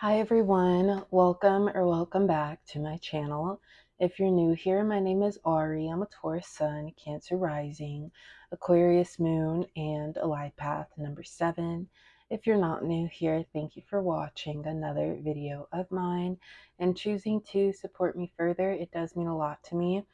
Hi everyone, welcome back to my channel. If you're new here, my name is Ari. I'm a Taurus Sun, Cancer Rising, Aquarius Moon, and a life path number 7. If you're not new here, thank you for watching another video of mine and choosing to support me further. It does mean a lot to me.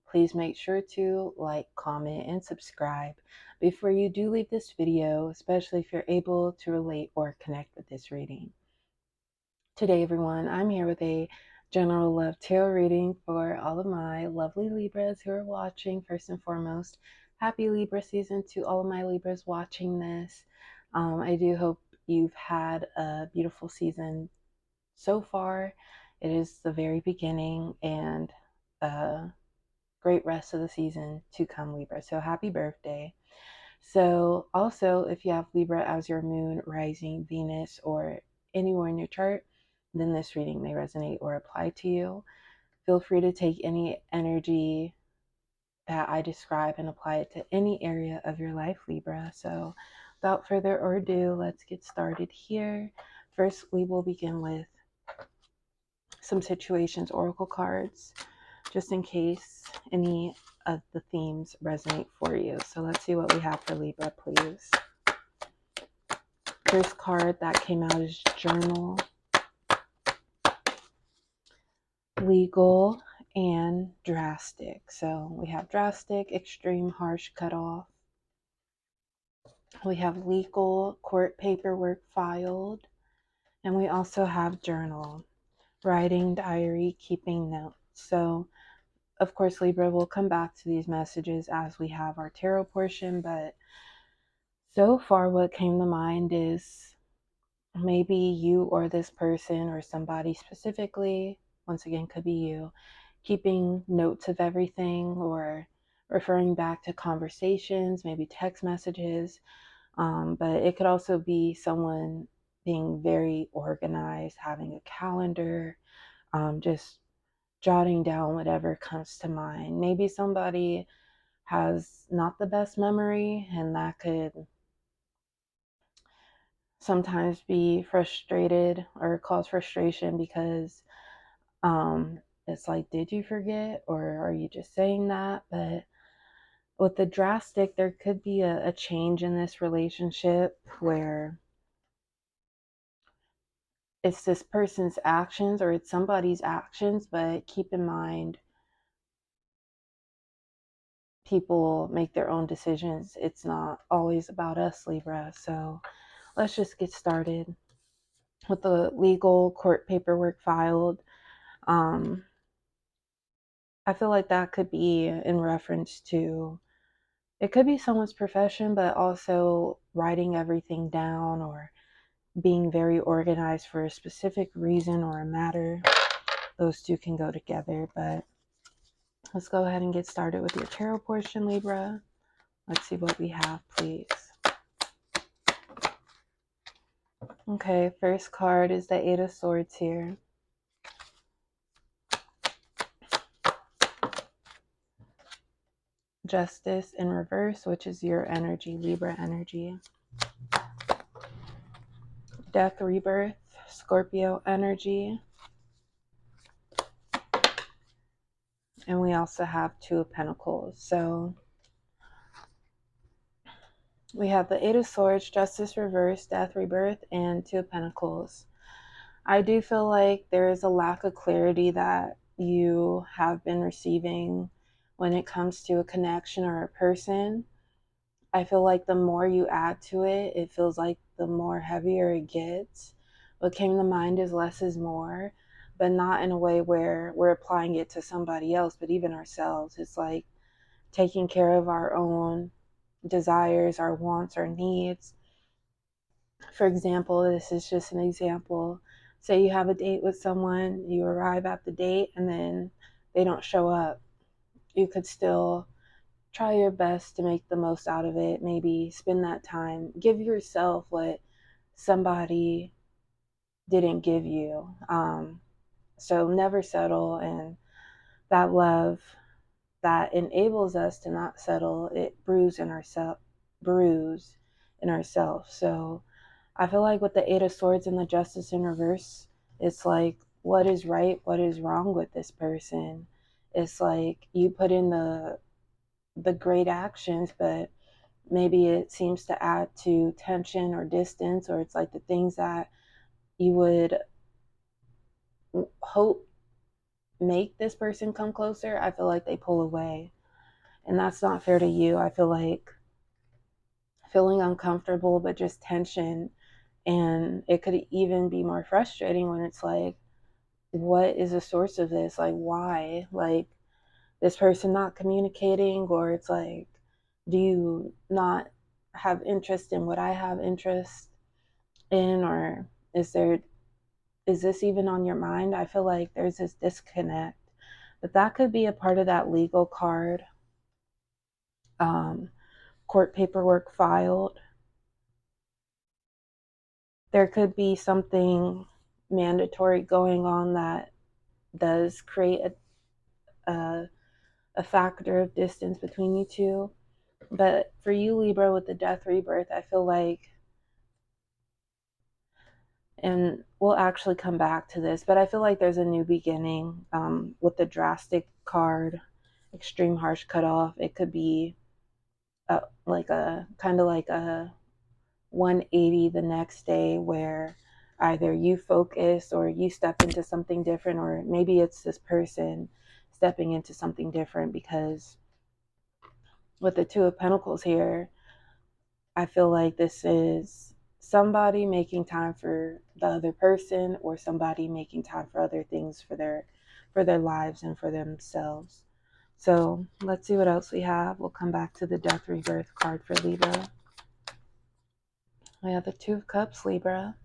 Please make sure to like, comment, and subscribe before you do leave this video, especially if you're able to relate or connect with this reading. Today, everyone, I'm here with a general love tarot reading for all of my lovely Libras who are watching. First and foremost, happy Libra season to all of my Libras watching this. I do hope you've had a beautiful season so far. It is the very beginning and a great rest of the season to come, Libra. So happy birthday. So also, if you have Libra as your moon, rising, Venus, or anywhere in your chart, then this reading may resonate or apply to you. Feel free to take any energy that I describe and apply it to any area of your life, Libra. So without further ado, let's get started here. First, we will begin with some situations, oracle cards, just in case any of the themes resonate for you. So let's see what we have for Libra, please. First card that came out is journal, legal, and drastic. So we have drastic, extreme, harsh, cutoff. We have legal, court paperwork filed. And we also have journal, writing, diary, keeping notes. So of course, Libra will come back to these messages as we have our tarot portion, but so far what came to mind is maybe you or this person or somebody specifically, once again could be you, keeping notes of everything or referring back to conversations, maybe text messages, but it could also be someone being very organized, having a calendar, just jotting down whatever comes to mind. Maybe somebody has not the best memory, and that could sometimes be frustrated or cause frustration because it's like, did you forget, or are you just saying that? But with the drastic, there could be a change in this relationship where it's this person's actions or it's somebody's actions, but keep in mind, people make their own decisions. It's not always about us, Libra. So let's just get started with the legal court paperwork filed. I feel like that could be in reference to, it could be someone's profession, but also writing everything down or being very organized for a specific reason or a matter. Those two can go together, but let's go ahead and get started with your tarot portion, Libra. Let's see what we have, please. Okay, first card is the Eight of Swords here. Justice in reverse, which is your energy, Libra energy. Death, rebirth, Scorpio energy. And we also have Two of Pentacles. So we have the Eight of Swords, Justice reverse, Death, rebirth, and Two of Pentacles. I do feel like there is a lack of clarity that you have been receiving when it comes to a connection or a person. I feel like the more you add to it, it feels like the more heavier it gets. What came to mind is less is more, but not in a way where we're applying it to somebody else, but even ourselves. It's like taking care of our own desires, our wants, our needs. For example, this is just an example. Say you have a date with someone, you arrive at the date, and then they don't show up. You could still try your best to make the most out of it. Maybe spend that time. Give yourself what somebody didn't give you. So never settle. And that love that enables us to not settle, it brews in ourselves. So I feel like with the Eight of Swords and the Justice in reverse, It's like, what is right, what is wrong with this person? It's like you put in the great actions, but maybe it seems to add to tension or distance, or it's like the things that you would hope make this person come closer, I feel like they pull away. And that's not fair to you. I feel like feeling uncomfortable, but just tension. And it could even be more frustrating when it's like, what is the source of this? Like, why? Like, this person not communicating, or it's like, do you not have interest in what I have interest in, or is this even on your mind? I feel like there's this disconnect, but that could be a part of that legal card. Court paperwork filed. There could be something mandatory going on that does create a factor of distance between you two. But for you, Libra, with the death rebirth, I feel like, and we'll actually come back to this, but I feel like there's a new beginning with the drastic card, extreme harsh cutoff. It could be like a kind of like a 180 the next day, where either you focus or you step into something different, or maybe it's this person stepping into something different. Because with the Two of Pentacles here, I feel like this is somebody making time for the other person, or somebody making time for other things for their lives and for themselves. So let's see what else we have. We'll come back to the death rebirth card for Libra. We have the Two of Cups, Libra.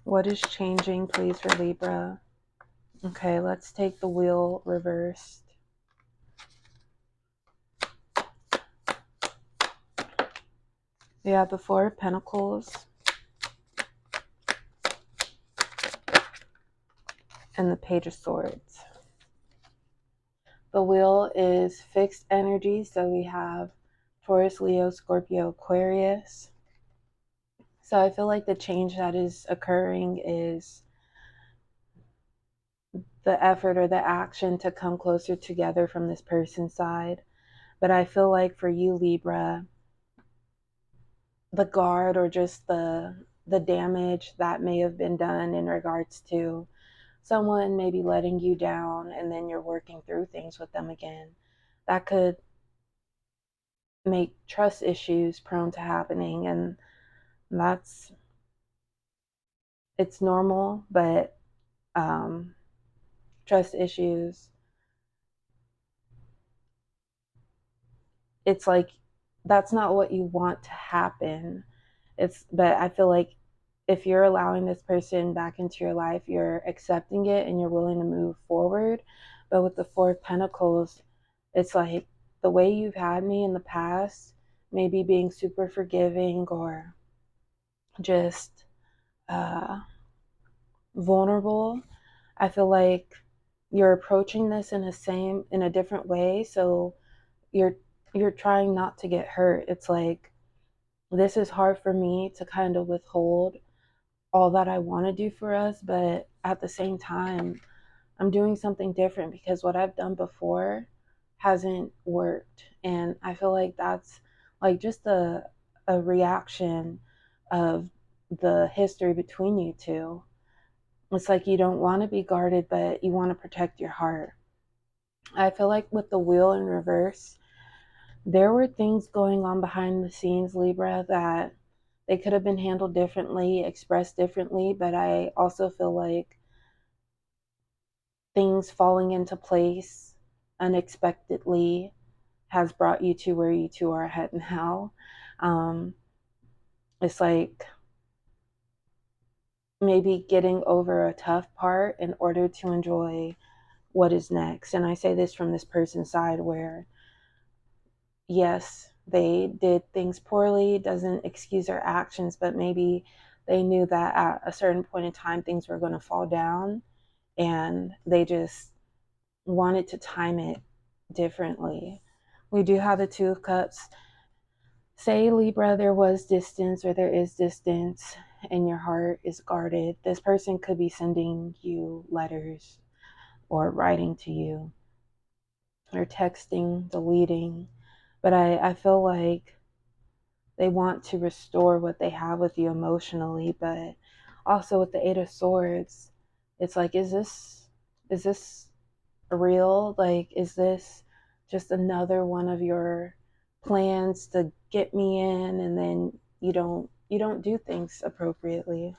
What is changing, please, for Libra? Okay, let's take the Wheel reversed. We have the Four of Pentacles and the Page of Swords. The Wheel is fixed energy, so we have Taurus, Leo, Scorpio, Aquarius. So I feel like the change that is occurring is the effort or the action to come closer together from this person's side. But I feel like for you, Libra, the guard, or just the damage that may have been done in regards to someone maybe letting you down, and then you're working through things with them again, that could make trust issues prone to happening. And it's normal, but trust issues, it's like that's not what you want to happen. But I feel like if you're allowing this person back into your life, you're accepting it and you're willing to move forward. But with the Four of Pentacles, it's like the way you've had me in the past, maybe being super forgiving or just vulnerable, I feel like you're approaching this in a different way. So you're trying not to get hurt. It's like, this is hard for me to kind of withhold all that I want to do for us, but at the same time, I'm doing something different because what I've done before hasn't worked. And I feel like that's like just a reaction of the history between you two. It's like you don't want to be guarded, but you want to protect your heart. I feel like with the Wheel in reverse, there were things going on behind the scenes, Libra, that they could have been handled differently, expressed differently, but I also feel like things falling into place unexpectedly has brought you to where you two are at now. It's like maybe getting over a tough part in order to enjoy what is next. And I say this from this person's side, where yes, they did things poorly, doesn't excuse their actions, but maybe they knew that at a certain point in time things were going to fall down, and they just wanted to time it differently. We do have the Two of Cups. Say, Libra, there was distance or there is distance and your heart is guarded. This person could be sending you letters or writing to you or texting, deleting. But I feel like they want to restore what they have with you emotionally. But also with the Eight of Swords, it's like, is this real? Like, is this just another one of your plans to get me in, and then you don't do things appropriately?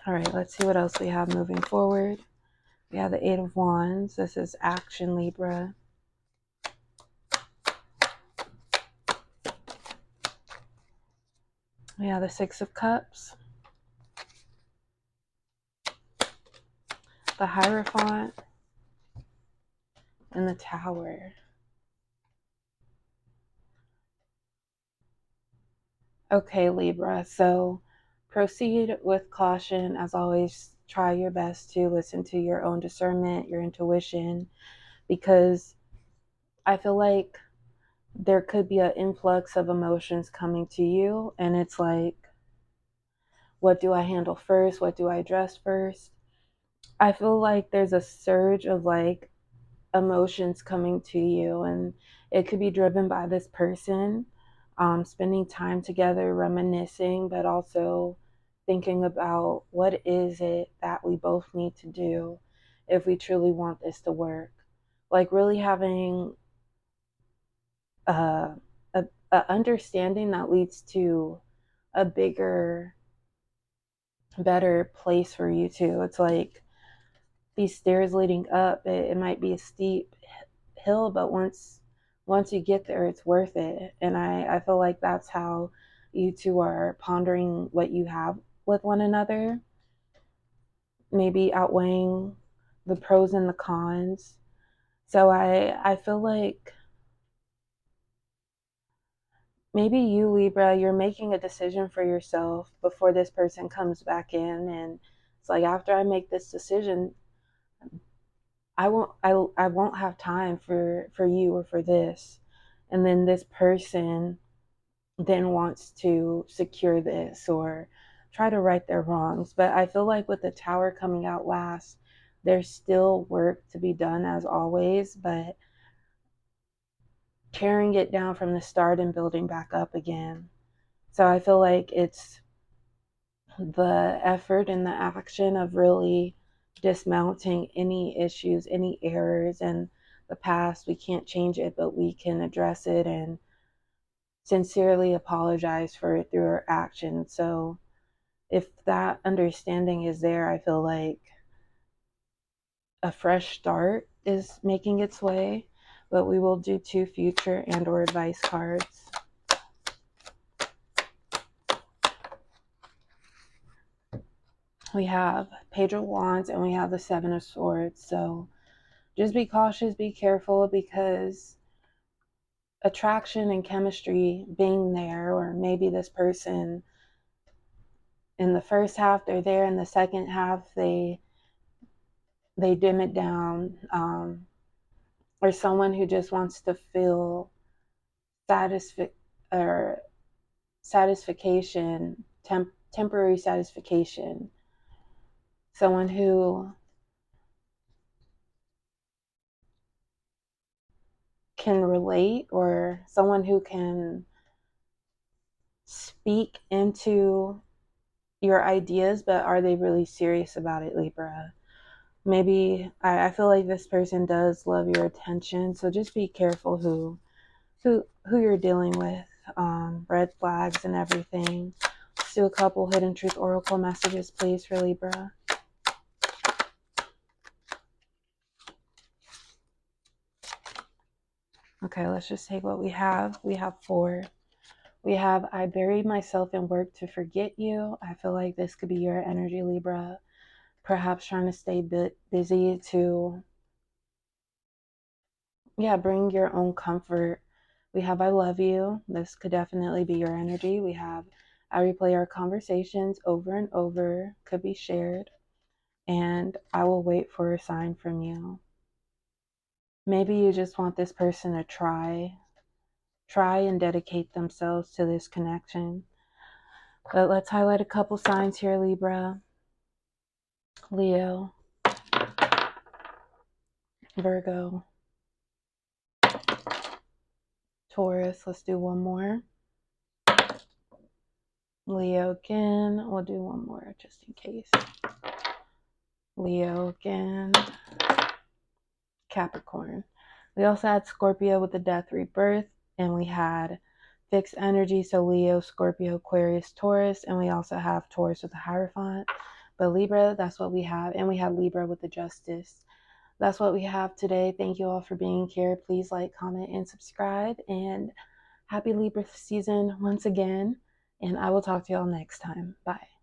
All right, let's see what else we have moving forward. We have the Eight of Wands. This is action, Libra. We have the Six of Cups, the Hierophant, and the Tower. Okay, Libra, so proceed with caution. As always, try your best to listen to your own discernment, your intuition, because I feel like there could be an influx of emotions coming to you, and it's like, what do I handle first? What do I address first? I feel like there's a surge of like emotions coming to you, and it could be driven by this person, spending time together, reminiscing, but also thinking about what is it that we both need to do if we truly want this to work. Like really having uh, a understanding that leads to a bigger, better place for you too. It's like these stairs leading up, it might be a steep hill, but once you get there, it's worth it. And I feel like that's how you two are pondering what you have with one another, maybe outweighing the pros and the cons. So I feel like maybe you, Libra, you're making a decision for yourself before this person comes back in, and it's like, after I make this decision, I won't have time for you or for this. And then this person then wants to secure this or try to right their wrongs. But I feel like with the Tower coming out last, there's still work to be done as always, but tearing it down from the start and building back up again. So I feel like it's the effort and the action of really dismounting any issues, any errors in the past. We can't change it, but we can address it and sincerely apologize for it through our actions. So if that understanding is there, I feel like a fresh start is making its way. But we will do 2 future and or advice cards. We have Page of Wands and we have the Seven of Swords. So just be cautious, be careful, because attraction and chemistry being there, or maybe this person in the first half they're there, in the second half they dim it down, or someone who just wants to feel satisfi- or satisfaction, temporary satisfaction, someone who can relate, or someone who can speak into your ideas, but are they really serious about it, Libra? Maybe I feel like this person does love your attention, so just be careful who you're dealing with. Red flags and everything. Let's do a couple hidden truth oracle messages, please, for Libra. Okay, let's just take what we have. We have 4. We have, I buried myself in work to forget you. I feel like this could be your energy, Libra. Perhaps trying to stay busy to, bring your own comfort. We have, I love you. This could definitely be your energy. We have, I replay our conversations over and over. Could be shared. And I will wait for a sign from you. Maybe you just want this person to try try and dedicate themselves to this connection. But let's highlight a couple signs here, Libra, Leo, Virgo, Taurus. Let's do one more. Leo again. We'll do one more just in case. Leo again. Capricorn. We also had Scorpio with the death rebirth, and we had fixed energy, so Leo, Scorpio, Aquarius, Taurus, and we also have Taurus with the Hierophant. But Libra, that's what we have, and we have Libra with the Justice. That's what we have today. Thank you all for being here. Please like, comment, and subscribe, and happy Libra season once again, and I will talk to y'all next time. Bye.